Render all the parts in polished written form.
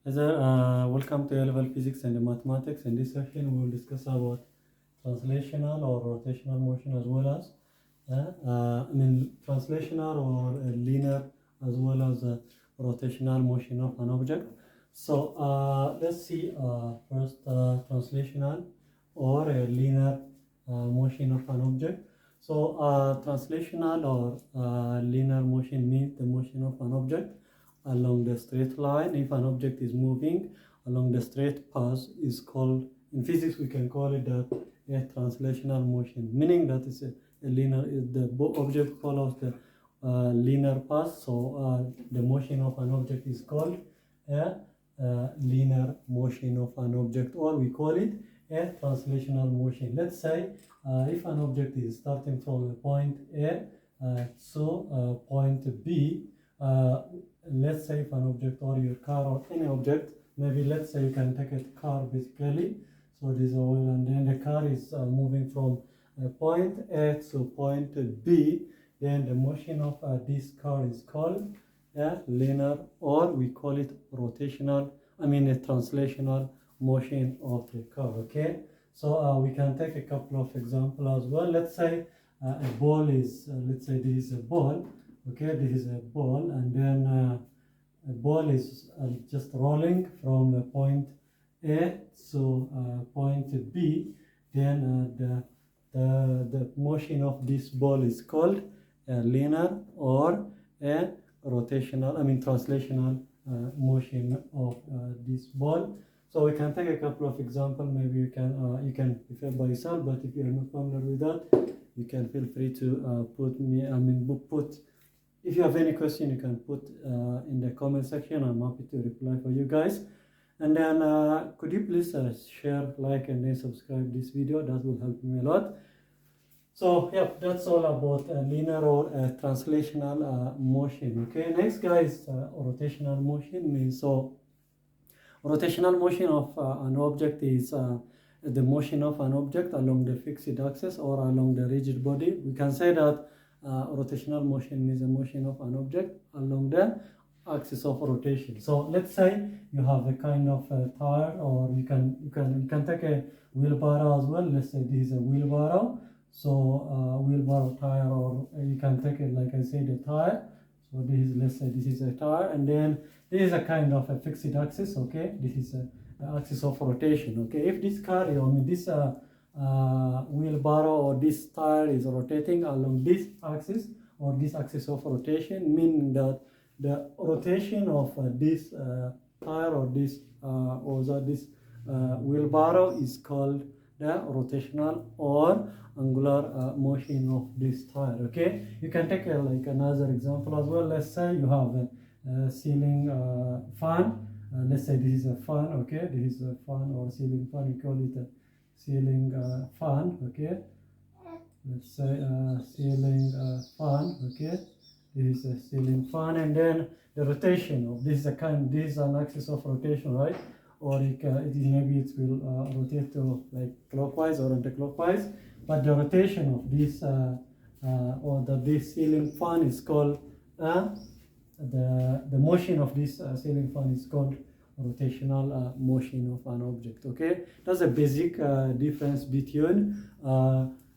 Welcome to A-Level Physics and Mathematics. In this session, we will discuss about translational or rotational motion as well as translational or linear as well as rotational motion of an object. So let's see first translational or a linear motion of an object. So translational or linear motion means the motion of an object along the straight line. If an object is moving along the straight path is called, in physics we can call it a translational motion, meaning that it's a linear, the object follows the linear path. So the motion of an object is called a linear motion of an object, or we call it a translational motion. Let's say if an object is starting from a point A to point B, let's say if an object or your car or any object, maybe let's say you can take a car basically. So this is oil, and then the car is moving from point A to point B. Then the motion of this car is called a linear, or we call it rotational, a translational motion of the car. Okay, so we can take a couple of examples as well. Let's say a ball is, let's say this is a ball. Okay, this is a ball, and then a ball is just rolling from point A to point B. Then the motion of this ball is called a linear or a rotational, translational motion of this ball. So we can take a couple of examples. Maybe you can prefer by yourself, but if you are not familiar with that, you can feel free to put. If you have any question, you can put in the comment section. I'm happy to reply for you guys. And then could you please share, like, and then subscribe this video? That will help me a lot. So yeah, that's all about linear or translational motion. Okay, next guys, rotational motion means, so rotational motion of an object is the motion of an object along the fixed axis or along the rigid body. We can say that rotational motion is a motion of an object along the axis of rotation. So let's say you have a kind of tire, or you can take a wheelbarrow as well. Let's say this is a wheelbarrow. So wheelbarrow tire, or you can take it, like I said, a tire. So this is, let's say this is a tire, and then this is a kind of a fixed axis. Okay, this is a axis of rotation. Okay, if this car, this wheelbarrow or this tire is rotating along this axis or this axis of rotation, meaning that the rotation of this tire or this wheelbarrow is called the rotational or angular motion of this tire. Okay, you can take like another example as well. Let's say you have a ceiling fan. Let's say this is a fan. Okay, this is a fan or ceiling fan. We call it a ceiling fan. Okay, let's say ceiling fan. Okay, this is a ceiling fan, and then the rotation of this is this is an axis of rotation, right? Or maybe it will rotate to like clockwise or anti-clockwise, but the rotation of this this ceiling fan is called the motion of this ceiling fan is called rotational motion of an object. Okay, that's a basic difference between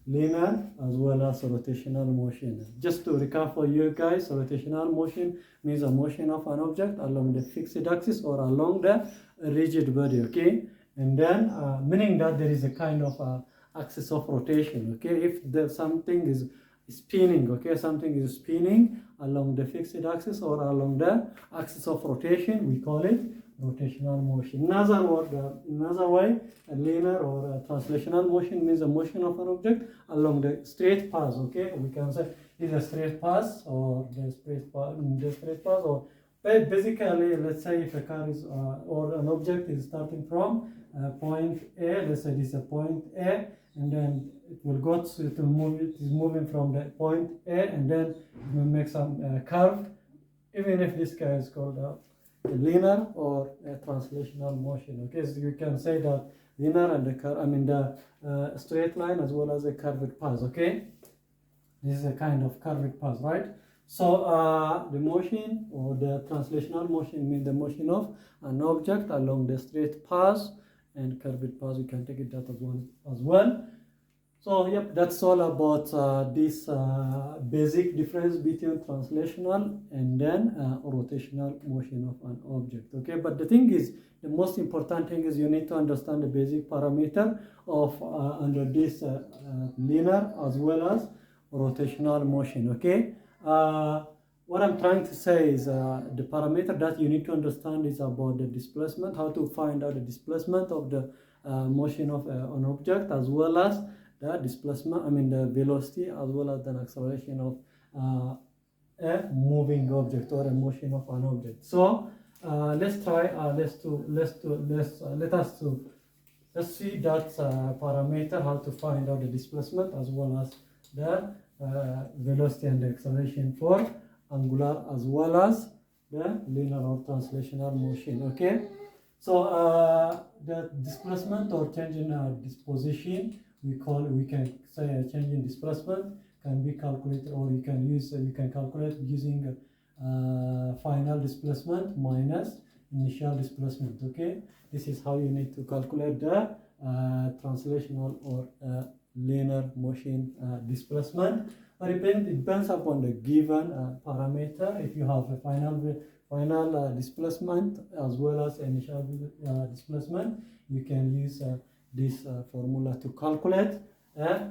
linear as well as rotational motion. Just to recap for you guys, rotational motion means a motion of an object along the fixed axis or along the rigid body. Okay, and then meaning that there is a kind of axis of rotation. Okay, if something is spinning, okay, something is spinning along the fixed axis or along the axis of rotation, we call it rotational motion. Another way, a linear or a translational motion means a motion of an object along the straight path. Okay, we can say it's a straight path or the straight path, or basically, let's say if a car is or an object is starting from point A. Let's say this is a point A, and then it will go to move. It is moving from the point A, and then it will make some curve. Even if this guy is called a linear or a translational motion. Okay, so you can say that linear and the straight line as well as a curved path. Okay, this is a kind of curved path, right? So the motion or the translational motion means the motion of an object along the straight path and curved path. We can take it that as well. So yep, that's all about this basic difference between translational and then rotational motion of an object. Okay, but the thing is, the most important thing is you need to understand the basic parameter of under this linear as well as rotational motion. Okay, what I'm trying to say is the parameter that you need to understand is about the displacement, how to find out the displacement of the motion of an object, as well as the displacement, the velocity, as well as the acceleration of a moving object or a motion of an object. So let's try. Let's see that parameter, how to find out the displacement as well as the velocity and the acceleration for angular as well as the linear or translational motion. Okay, so the displacement or change in disposition, we can say a change in displacement can be calculated, or you can calculate using final displacement minus initial displacement. Okay, this is how you need to calculate the translational or linear motion displacement. But it depends upon the given parameter. If you have a final displacement as well as initial displacement, you can use this formula to calculate a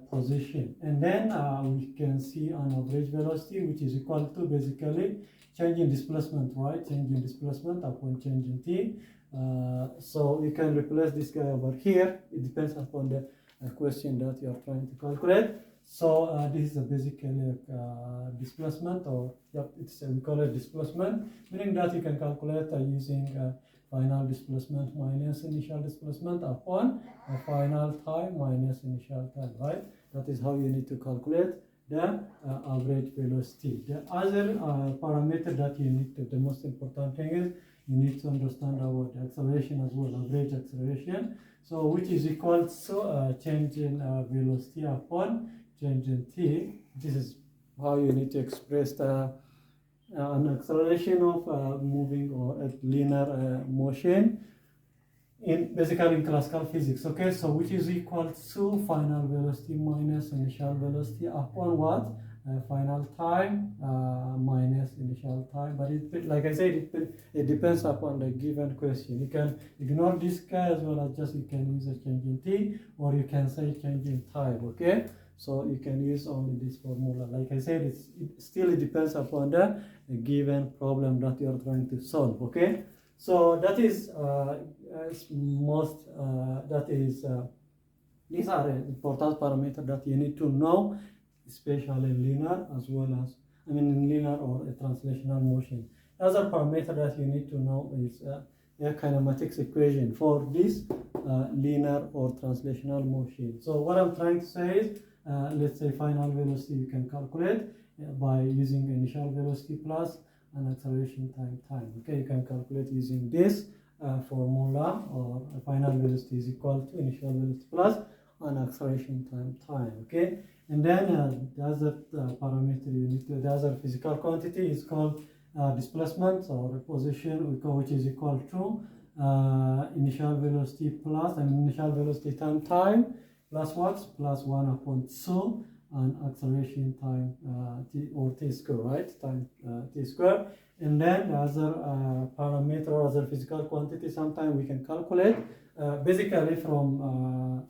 position, and then we can see an average velocity, which is equal to basically change in displacement, right? Change in displacement upon change in t. So you can replace this guy over here. It depends upon the question that you are trying to calculate. So this is basically displacement, or we call it displacement, meaning that you can calculate using final displacement minus initial displacement upon a final time minus initial time, right? That is how you need to calculate the average velocity. The other parameter that you need to, the most important thing is you need to understand about the acceleration as well, average acceleration. So which is equal to change in velocity upon change in t. This is how you need to express the an acceleration of moving or a linear motion basically in classical physics. Okay, so which is equal to final velocity minus initial velocity upon what? Final time minus initial time. But like I said, it depends upon the given question. You can ignore this guy as well as just you can use a change in t, or you can say change in time. Okay, so you can use only this formula. Like I said, it still depends upon the given problem that you are trying to solve. Okay, so that is these are important parameters that you need to know, especially linear as well as in linear or a translational motion. Other parameter that you need to know is a kinematics equation for this linear or translational motion. So what I'm trying to say is, let's say final velocity you can calculate by using initial velocity plus an acceleration time. Okay, you can calculate using this formula, or final velocity is equal to initial velocity plus an acceleration time. Okay, and then the other parameter you need to, the other physical quantity is called displacement or position, which is equal to initial velocity plus initial velocity time plus what? Plus 1 upon 2 and acceleration time t square, right? Time t square. And then the other parameter or other physical quantity, sometimes we can calculate basically from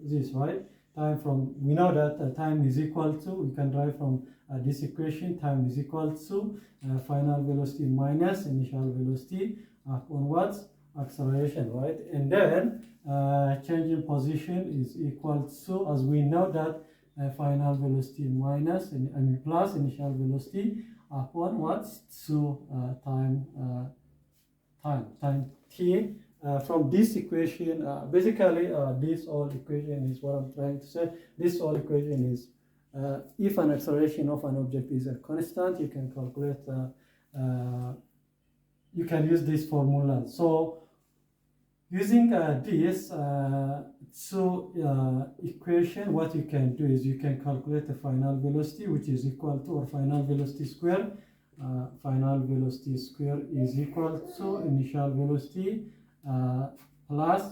this, right? Time from, we know that time is equal to, we can derive from this equation, time is equal to final velocity minus initial velocity upon what? Acceleration, right? And then change in position is equal to, as we know that final velocity minus plus initial velocity upon what? To time t. From this equation, basically this whole equation is what I'm trying to say. This whole equation is if an acceleration of an object is a constant, you can calculate, you can use this formula. So Using this equation, what you can do is you can calculate the final velocity, which is equal to, or final velocity square. Final velocity square is equal to initial velocity plus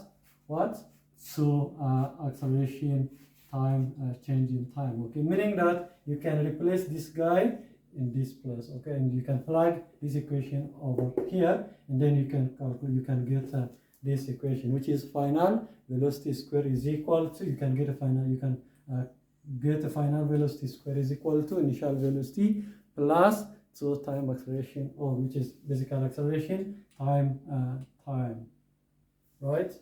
what? So acceleration time, change in time. Okay, meaning that you can replace this guy in this place. Okay, and you can plug this equation over here, and then you can calculate. You can get this equation, which is final velocity square is equal to. You can get a final. You can get a final velocity square is equal to initial velocity plus time acceleration, or which is basically acceleration time right?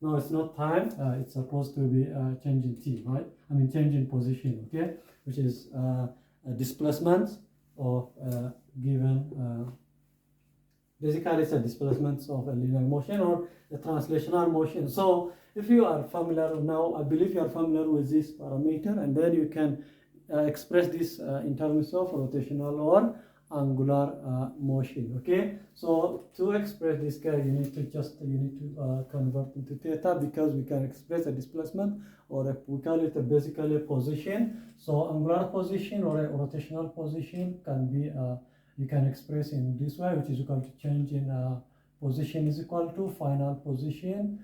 No, it's not time. It's supposed to be change in t, right? I mean change in position, okay? Which is a displacement of given. Basically, it's a displacement of a linear motion or a translational motion. So, if you are familiar now, I believe you are familiar with this parameter, and then you can express this in terms of rotational or angular motion. Okay, so to express this guy, you need to convert into theta, because we can express a displacement, or we call it basically a position. So angular position or a rotational position can be you can express in this way, which is equal to change in position is equal to final position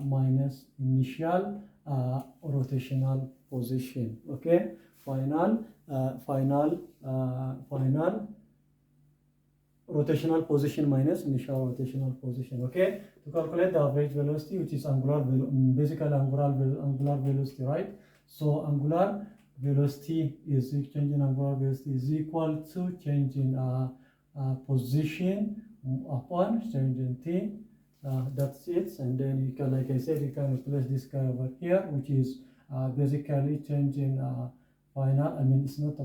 minus initial rotational position. Okay, final rotational position minus initial rotational position. Okay, to calculate the average velocity, which is basically angular velocity, right? So angular velocity is change in angular velocity is equal to change in position upon change in t. That's it. And then you can, like I said, you can replace this guy over here, which is basically change in final. I mean, it's not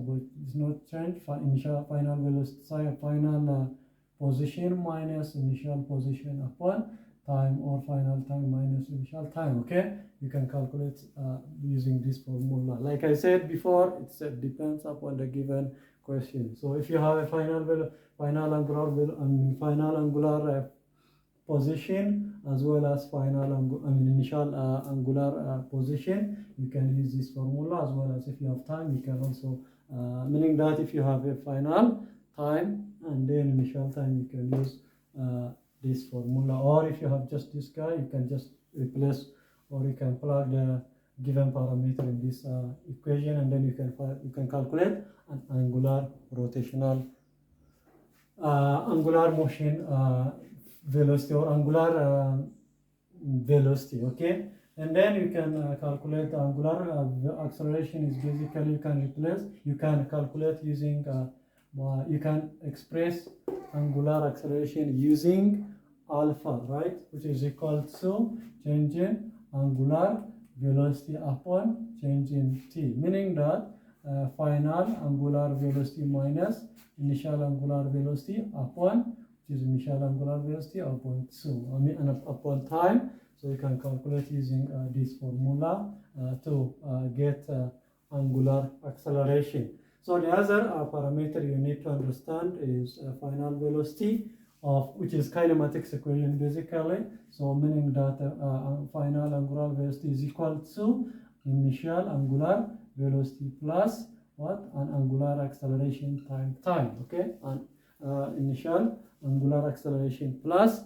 change initial final velocity, final position minus initial position upon time, or final time minus initial time. Okay, you can calculate using this formula. Like I said before, it depends upon the given question. So if you have a final angular position as well as initial angular position, you can use this formula, as well as if you have time, you can also meaning that if you have a final time and then initial time, you can use this formula. Or if you have just this guy, you can just replace, or you can plug the given parameter in this equation, and then you can calculate an angular rotational angular motion velocity, or angular velocity. Okay, and then you can calculate angular acceleration is basically you can calculate using you can express angular acceleration using alpha, right, which is equal to change in angular velocity upon change in t, meaning that final angular velocity minus initial angular velocity upon, which is initial angular velocity upon 2, and upon time. So you can calculate using this formula to get angular acceleration. So the other parameter you need to understand is final velocity of, which is kinematics equation basically. So meaning that final angular velocity is equal to initial angular velocity plus what? An angular acceleration time. Okay, and initial angular acceleration plus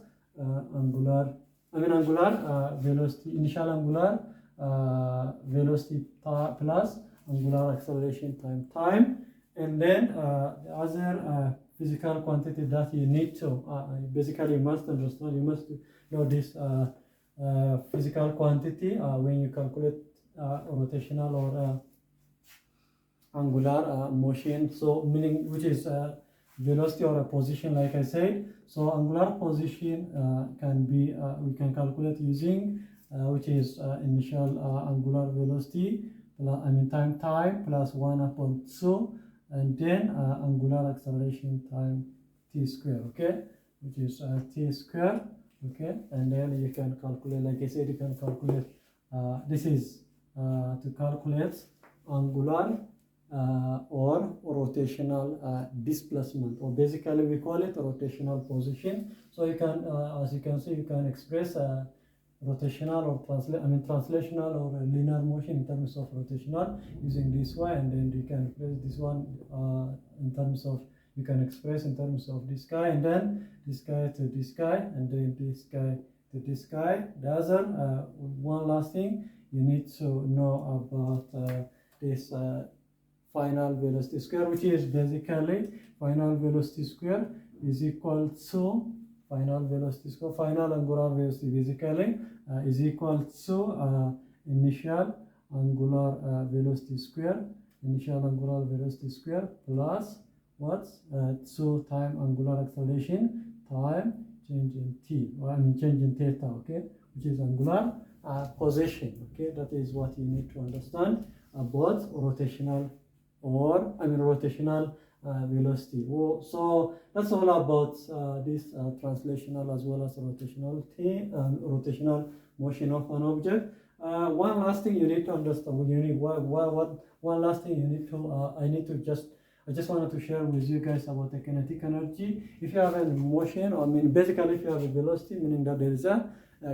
angular velocity, initial angular velocity plus angular acceleration time, and then the other physical quantity that you need to basically you must understand, you must know this physical quantity when you calculate rotational or angular motion. So meaning, which is velocity or a position, like I said. So angular position can be we can calculate using which is initial angular velocity time plus 1/2, and then angular acceleration time t square. Okay, which is t square. Okay, and then you can calculate, like I said, you can calculate this is to calculate angular or rotational displacement, or basically we call it rotational position. So you can, as you can see, you can express rotational or translational or linear motion in terms of rotational using this way, and then you can express this one in terms of, you can express in terms of this guy, and then this guy to this guy, and then this guy to this guy. The other one last thing you need to know about this final velocity square, which is basically final velocity square is equal to final velocity square, final angular velocity basically is equal to initial angular velocity square, plus what 2 time angular acceleration time change in t, or change in theta, okay, which is angular position. Okay, that is what you need to understand about rotational rotational velocity. So that's all about this translational as well as rotational motion of an object. One last thing you need to understand. One last thing you need to I just wanted to share with you guys about the kinetic energy. If you have a motion, basically if you have a velocity, meaning that there is a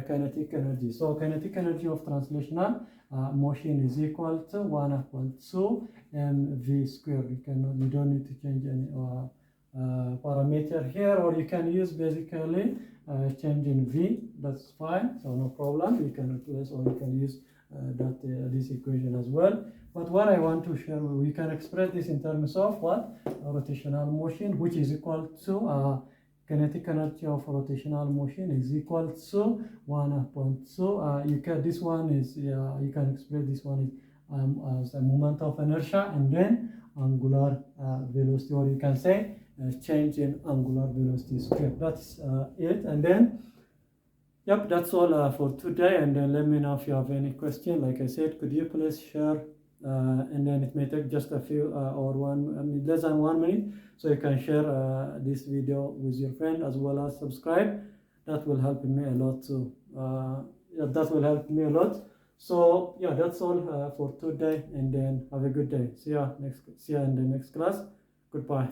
kinetic energy. So kinetic energy of translational motion is equal to 1/2 mv squared. You don't need to change any parameter here, or you can use basically change in v. That's fine, so no problem. You can replace, or you can use this equation as well. But what I want to share, we can express this in terms of what rotational motion, which is equal to kinetic energy of rotational motion is equal to 1/2. You can you can express this one as a moment of inertia, and then angular velocity, or you can say change in angular velocity square. That's it. And then yep, that's all for today. And then let me know if you have any question. Like I said, could you please share, and then it may take just a few or less than 1 minute, so you can share this video with your friend, as well as subscribe. That will help me a lot too. That will help me a lot. So yeah, that's all for today, and then have a good day. See ya in the next class. Goodbye.